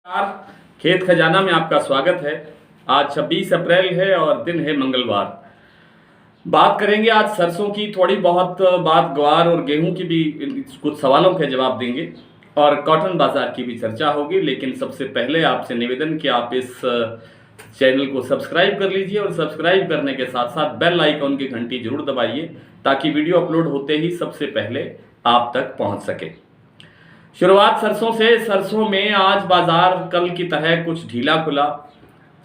नमस्कार। खेत खजाना में आपका स्वागत है। आज 26 अप्रैल है और दिन है मंगलवार। बात करेंगे आज सरसों की, थोड़ी बहुत बात ग्वार और गेहूं की भी, कुछ सवालों के जवाब देंगे और कॉटन बाजार की भी चर्चा होगी। लेकिन सबसे पहले आपसे निवेदन कि आप इस चैनल को सब्सक्राइब कर लीजिए और सब्सक्राइब करने के साथ साथ बेल आइकॉन की घंटी जरूर दबाइए ताकि वीडियो अपलोड होते ही सबसे पहले आप तक पहुंच सके। शुरुआत सरसों से। सरसों में आज बाजार कल की तरह कुछ ढीला खुला।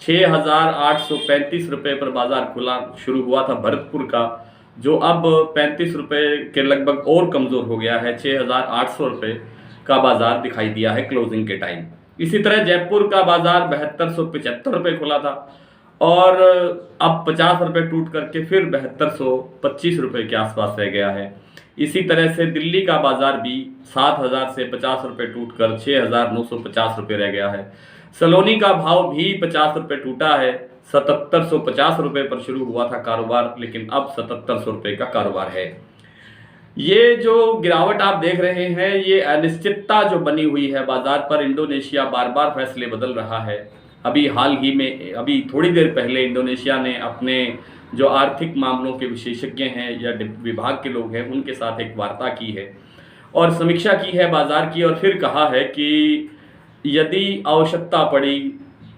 6,835 रुपये पर बाजार खुला शुरू हुआ था भरतपुर का, जो अब 35 रुपये के लगभग और कमज़ोर हो गया है। 6,800 रुपये का बाजार दिखाई दिया है क्लोजिंग के टाइम। इसी तरह जयपुर का बाजार 7275 रुपये खुला था और अब 50 रुपये टूट करके फिर 7225 रुपये के आसपास रह गया है। इसी तरह से दिल्ली का बाजार भी 7,000 से 50 रुपये टूट कर 6,950 रुपये रह गया है। सलोनी का भाव भी 50 रुपये टूटा है। 7,750 रुपये पर शुरू हुआ था कारोबार, लेकिन अब 7,700 रुपये का कारोबार है। ये जो गिरावट आप देख रहे हैं, ये अनिश्चितता जो बनी हुई है बाजार पर। इंडोनेशिया बार बार फैसले बदल रहा है। अभी हाल ही में, अभी थोड़ी देर पहले इंडोनेशिया ने अपने जो आर्थिक मामलों के विशेषज्ञ हैं या विभाग के लोग हैं उनके साथ एक वार्ता की है और समीक्षा की है बाजार की, और फिर कहा है कि यदि आवश्यकता पड़ी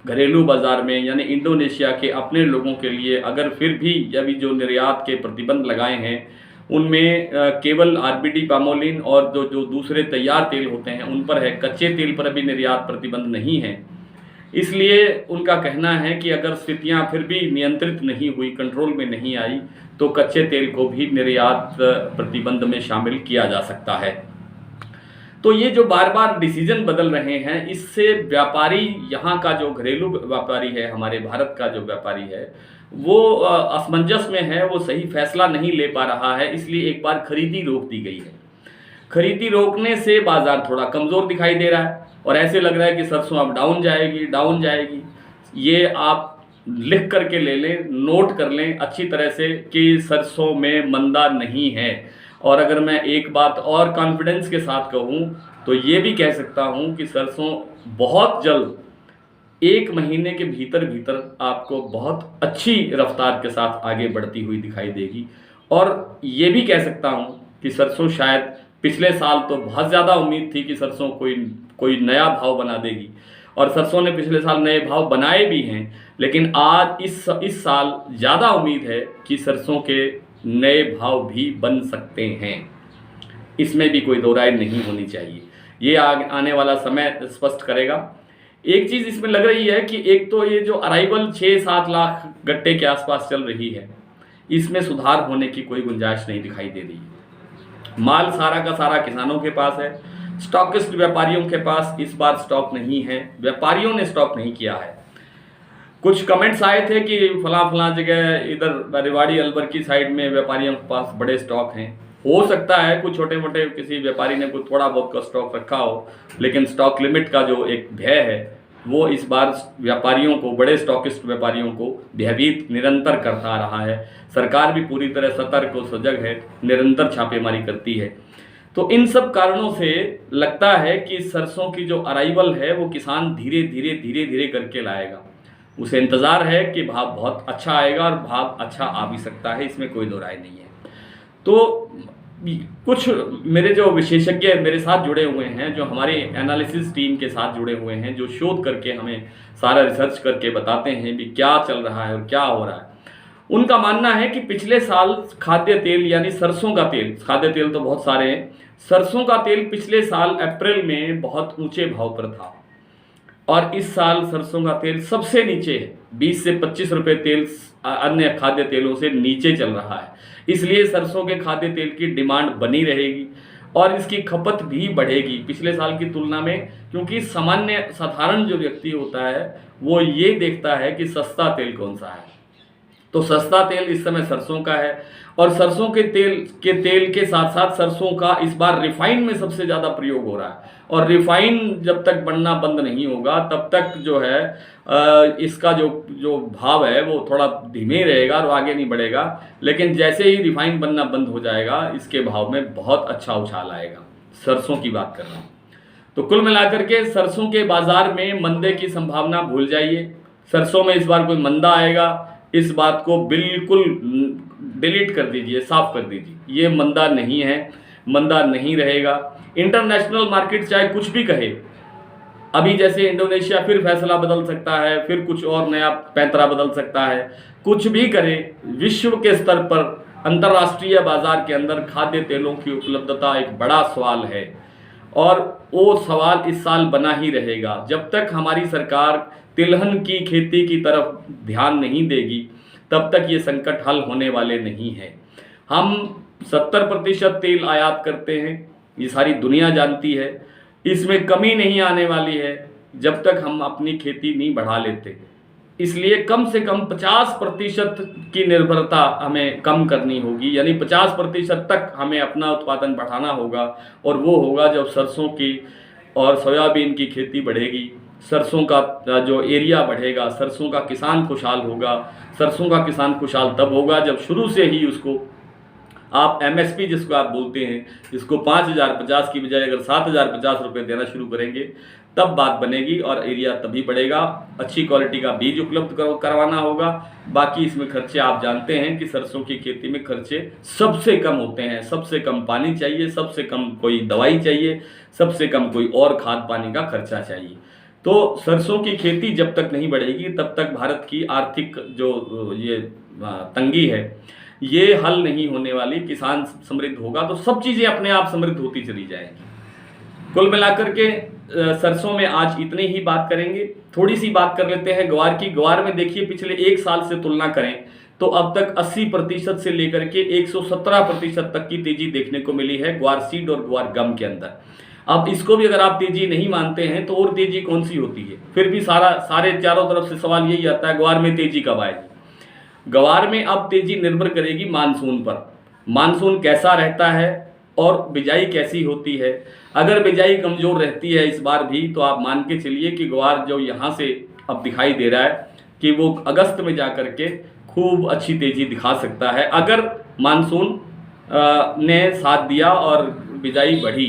घरेलू बाजार में, यानी इंडोनेशिया के अपने लोगों के लिए, अगर फिर भी अभी जो निर्यात के प्रतिबंध लगाए हैं उनमें केवल आरबीडी पामोलिन और जो दूसरे तैयार तेल होते हैं उन पर है, कच्चे तेल पर अभी निर्यात प्रतिबंध नहीं है। इसलिए उनका कहना है कि अगर स्थितियां फिर भी नियंत्रित नहीं हुई, कंट्रोल में नहीं आई, तो कच्चे तेल को भी निर्यात प्रतिबंध में शामिल किया जा सकता है। तो ये जो बार बार डिसीजन बदल रहे हैं, इससे व्यापारी, यहाँ का जो घरेलू व्यापारी है, हमारे भारत का जो व्यापारी है, वो असमंजस में है, वो सही फैसला नहीं ले पा रहा है। इसलिए एक बार खरीदी रोक दी गई है। खरीदी रोकने से बाजार थोड़ा कमज़ोर दिखाई दे रहा है और ऐसे लग रहा है कि सरसों अब डाउन जाएगी। ये आप लिख करके ले लें, नोट कर लें अच्छी तरह से कि सरसों में मंदा नहीं है। और अगर मैं एक बात और कॉन्फिडेंस के साथ कहूँ तो ये भी कह सकता हूँ कि सरसों बहुत जल्द, 1 महीने के भीतर आपको बहुत अच्छी रफ्तार के साथ आगे बढ़ती हुई दिखाई देगी। और ये भी कह सकता हूँ कि सरसों शायद, पिछले साल तो बहुत ज़्यादा उम्मीद थी कि सरसों कोई नया भाव बना देगी और सरसों ने पिछले साल नए भाव बनाए भी हैं, लेकिन आज इस साल ज़्यादा उम्मीद है कि सरसों के नए भाव भी बन सकते हैं। इसमें भी कोई दो राय नहीं होनी चाहिए। ये आने वाला समय स्पष्ट करेगा। एक चीज़ इसमें लग रही है कि एक तो ये जो अराइवल 6-7 लाख गट्टे के आसपास चल रही है, इसमें सुधार होने की कोई गुंजाइश नहीं दिखाई दे रही है। माल सारा का सारा किसानों के पास है, स्टॉकिस्ट व्यापारियों के पास इस बार स्टॉक नहीं है, व्यापारियों ने स्टॉक नहीं किया है। कुछ कमेंट्स आए थे कि फला जगह, इधर रेवाड़ी अलवर की साइड में व्यापारियों के पास बड़े स्टॉक हैं। हो सकता है कुछ छोटे मोटे किसी व्यापारी ने कुछ थोड़ा बहुत का स्टॉक रखा हो, लेकिन स्टॉक लिमिट का जो एक भय है वो इस बार व्यापारियों को, बड़े स्टॉकिस्ट व्यापारियों को भयभीत निरंतर करता रहा है। सरकार भी पूरी तरह सतर्क और सजग है, निरंतर छापेमारी करती है। तो इन सब कारणों से लगता है कि सरसों की जो अराइवल है वो किसान धीरे धीरे करके लाएगा। उसे इंतज़ार है कि भाव बहुत अच्छा आएगा और भाव अच्छा आ भी सकता है, इसमें कोई दो राय नहीं है। तो कुछ मेरे जो विशेषज्ञ मेरे साथ जुड़े हुए हैं, जो हमारे एनालिसिस टीम के साथ जुड़े हुए हैं, जो शोध करके हमें सारा रिसर्च करके बताते हैं भी क्या चल रहा है और क्या हो रहा है, उनका मानना है कि पिछले साल खाद्य तेल यानी सरसों का तेल, खाद्य तेल तो बहुत सारे हैं, सरसों का तेल पिछले साल अप्रैल में बहुत ऊंचे भाव पर था और इस साल सरसों का तेल सबसे नीचे है। 20 से 25 रुपये तेल अन्य खाद्य तेलों से नीचे चल रहा है। इसलिए सरसों के खाद्य तेल की डिमांड बनी रहेगी और इसकी खपत भी बढ़ेगी पिछले साल की तुलना में, क्योंकि साधारण जो व्यक्ति होता है वो ये देखता है कि सस्ता तेल कौन सा है। तो सस्ता तेल इस समय सरसों का है और सरसों के तेल के साथ साथ सरसों का इस बार रिफाइन में सबसे ज़्यादा प्रयोग हो रहा है और रिफाइन जब तक बनना बंद नहीं होगा तब तक जो है इसका जो भाव है वो थोड़ा धीमे रहेगा और आगे नहीं बढ़ेगा। लेकिन जैसे ही रिफाइन बनना बंद हो जाएगा इसके भाव में बहुत अच्छा उछाल आएगा। सरसों की बात कर रहा हूँ। तो कुल मिलाकर के सरसों के बाजार में मंदे की संभावना भूल जाइए। सरसों में इस बार कोई मंदा आएगा, इस बात को बिल्कुल डिलीट कर दीजिए, साफ कर दीजिए। ये मंदा नहीं है, मंदा नहीं रहेगा। इंटरनेशनल मार्केट चाहे कुछ भी कहे, अभी जैसे इंडोनेशिया फिर फैसला बदल सकता है, फिर कुछ और नया पैंतरा बदल सकता है, कुछ भी करे, विश्व के स्तर पर अंतर्राष्ट्रीय बाजार के अंदर खाद्य तेलों की उपलब्धता एक बड़ा सवाल है और वो सवाल इस साल बना ही रहेगा। जब तक हमारी सरकार तिलहन की खेती की तरफ ध्यान नहीं देगी तब तक ये संकट हल होने वाले नहीं है। हम 70% तेल आयात करते हैं, ये सारी दुनिया जानती है, इसमें कमी नहीं आने वाली है जब तक हम अपनी खेती नहीं बढ़ा लेते। इसलिए कम से कम 50% की निर्भरता हमें कम करनी होगी, यानी 50% तक हमें अपना उत्पादन बढ़ाना होगा। और वो होगा जब सरसों की और सोयाबीन की खेती बढ़ेगी, सरसों का जो एरिया बढ़ेगा, सरसों का किसान खुशहाल होगा। सरसों का किसान खुशहाल तब होगा जब शुरू से ही उसको आप एमएसपी जिसको आप बोलते हैं, जिसको 5,050 की बजाय अगर 7,050 रुपये देना शुरू करेंगे तब बात बनेगी और एरिया तभी बढ़ेगा। अच्छी क्वालिटी का बीज उपलब्ध करवाना होगा। बाकी इसमें खर्चे आप जानते हैं कि सरसों की खेती में खर्चे सबसे कम होते हैं, सबसे कम पानी चाहिए, सबसे कम कोई दवाई चाहिए, सबसे कम कोई और खाद पानी का खर्चा चाहिए। तो सरसों की खेती जब तक नहीं बढ़ेगी तब तक भारत की आर्थिक जो ये तंगी है ये हल नहीं होने वाली। किसान समृद्ध होगा तो सब चीज़ें अपने आप समृद्ध होती चली जाएंगी। कुल मिलाकर के सरसों में आज इतनी ही बात करेंगे। थोड़ी सी बात कर लेते हैं ग्वार की। ग्वार में देखिए पिछले एक साल से तुलना करें तो अब तक 80% से लेकर के 117% तक की तेजी देखने को मिली है ग्वार सीड और ग्वार गम के अंदर। अब इसको भी अगर आप तेजी नहीं मानते हैं तो और तेजी कौन सी होती है? फिर भी सारे चारों तरफ से सवाल यही आता है, ग्वार में तेजी कब आएगी? ग्वार में अब तेजी निर्भर करेगी मानसून पर। मानसून कैसा रहता है और बिजाई कैसी होती है। अगर बिजाई कमज़ोर रहती है इस बार भी तो आप मान के चलिए कि ग्वार जो यहाँ से अब दिखाई दे रहा है कि वो अगस्त में जा कर के खूब अच्छी तेज़ी दिखा सकता है अगर मानसून ने साथ दिया और बिजाई बढ़ी।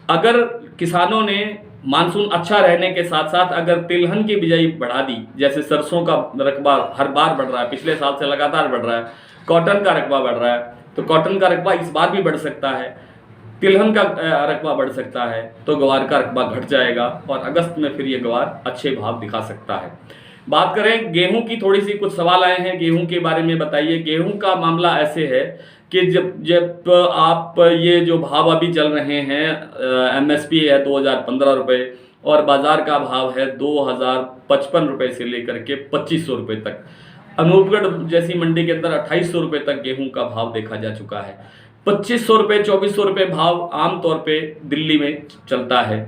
अगर किसानों ने मानसून अच्छा रहने के साथ साथ अगर तिलहन की बिजाई बढ़ा दी, जैसे सरसों का रकबा हर बार बढ़ रहा है, पिछले साल से लगातार बढ़ रहा है, कॉटन का रकबा बढ़ रहा है, तो कॉटन का रकबा इस बार भी बढ़ सकता है, तिलहन का रकबा बढ़ सकता है, तो ग्वार का रकबा घट जाएगा और अगस्त में फिर ये ग्वार अच्छे भाव दिखा सकता है। बात करें गेहूं की, थोड़ी सी कुछ सवाल आए हैं गेहूं के बारे में बताइए। गेहूं का मामला ऐसे है कि जब आप ये जो भाव अभी चल रहे हैं, एमएसपी है 2015 रुपये और बाज़ार का भाव है 2055 रुपये से लेकर के 2500 रुपये तक। अनूपगढ़ जैसी मंडी के अंदर 2800 रुपये तक गेहूं का भाव देखा जा चुका है। 2500 रुपये 2400 रुपये भाव आमतौर पे दिल्ली में चलता है।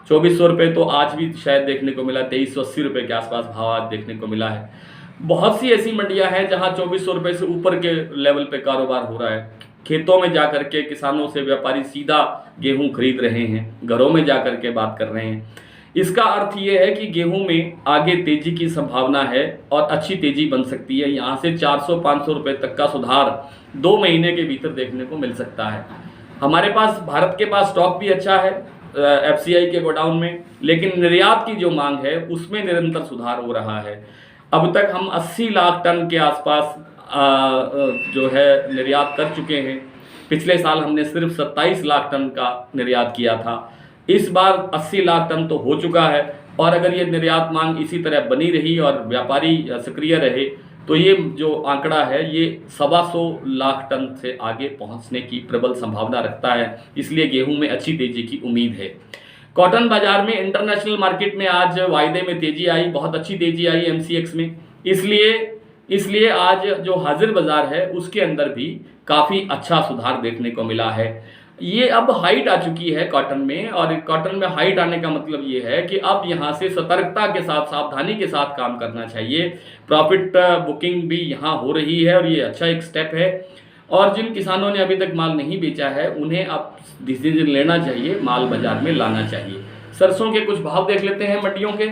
2400 रुपये तो आज भी शायद देखने को मिला, 2380 रुपये के आसपास भाव आज देखने को मिला है। बहुत सी ऐसी मंडियां हैं जहां 2400 रुपये से ऊपर के लेवल पे कारोबार हो रहा है। खेतों में जाकर के किसानों से व्यापारी सीधा गेहूं खरीद रहे हैं, घरों में जाकर के बात कर रहे हैं। इसका अर्थ ये है कि गेहूं में आगे तेजी की संभावना है और अच्छी तेजी बन सकती है। यहाँ से 400-500 रुपये तक का सुधार 2 महीने के भीतर देखने को मिल सकता है। हमारे पास, भारत के पास स्टॉक भी अच्छा है एफसीआई के गोडाउन में, लेकिन निर्यात की जो मांग है उसमें निरंतर सुधार हो रहा है। अब तक हम 80 लाख टन के आसपास जो है निर्यात कर चुके हैं। पिछले साल हमने सिर्फ 27 लाख टन का निर्यात किया था। इस बार 80 लाख टन तो हो चुका है और अगर ये निर्यात मांग इसी तरह बनी रही और व्यापारी सक्रिय रहे तो ये जो आंकड़ा है ये 125 लाख टन से आगे पहुंचने की प्रबल संभावना रखता है। इसलिए गेहूं में अच्छी तेजी की उम्मीद है। कॉटन बाजार में, इंटरनेशनल मार्केट में आज वायदे में तेजी आई, बहुत अच्छी तेजी आई एमसीएक्स में। इसलिए आज जो हाजिर बाजार है उसके अंदर भी काफ़ी अच्छा सुधार देखने को मिला है। ये अब हाइट आ चुकी है कॉटन में, और कॉटन में हाइट आने का मतलब ये है कि अब यहाँ से सतर्कता के साथ, सावधानी के साथ काम करना चाहिए। प्रॉफिट बुकिंग भी यहाँ हो रही है और ये अच्छा एक स्टेप है। और जिन किसानों ने अभी तक माल नहीं बेचा है उन्हें अब डिसीजन लेना चाहिए, माल बाजार में लाना चाहिए। सरसों के कुछ भाव देख लेते हैं मंडियों के।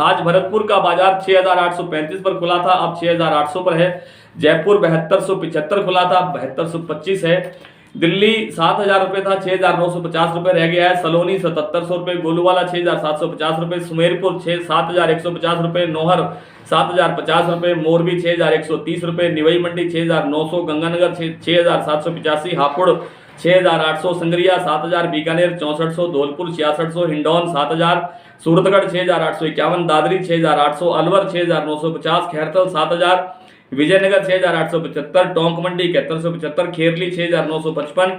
आज भरतपुर का बाजार 6835 पर खुला था, अब 6800 पर है। जयपुर 7275 खुला था, अब 7225 है। दिल्ली 7,000 रुपये था, 6,950 रुपये रह गया है। सलोनी 7,700 रुपये, गोलूवाला 6,750 रुपये, सुमेरपुर 7,150 रुपये, नौहर 7,050 रुपये, मोरबी 6,130 रुपये, निवई मंडी 6,900, गंगानगर 6,785, हापुड़ 6,800, संगरिया 7,000, बीकानेर 6400, धौलपुर 6600, हिंडौन 7,000, सूरतगढ़ 6,851, दादरी 6,800, अलवर 6,950, खैरतल 7,000, विजयनगर 6,875, टोंक मंडी 7175, खेरली 6,955,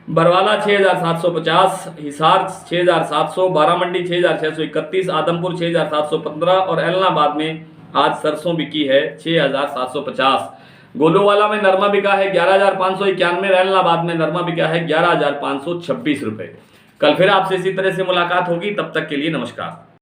बरवाला 6,750, हिसार 6,700, बारामंडी 6,631, आदमपुर 6,715 और ऐलनाबाद में आज सरसों बिकी है 6,750। गोलूवाला में नरमा बिका है 11,591, ऐलनाबाद में नरमा बिका है 11,526 रुपये। कल फिर आपसे इसी तरह से मुलाकात होगी, तब तक के लिए नमस्कार।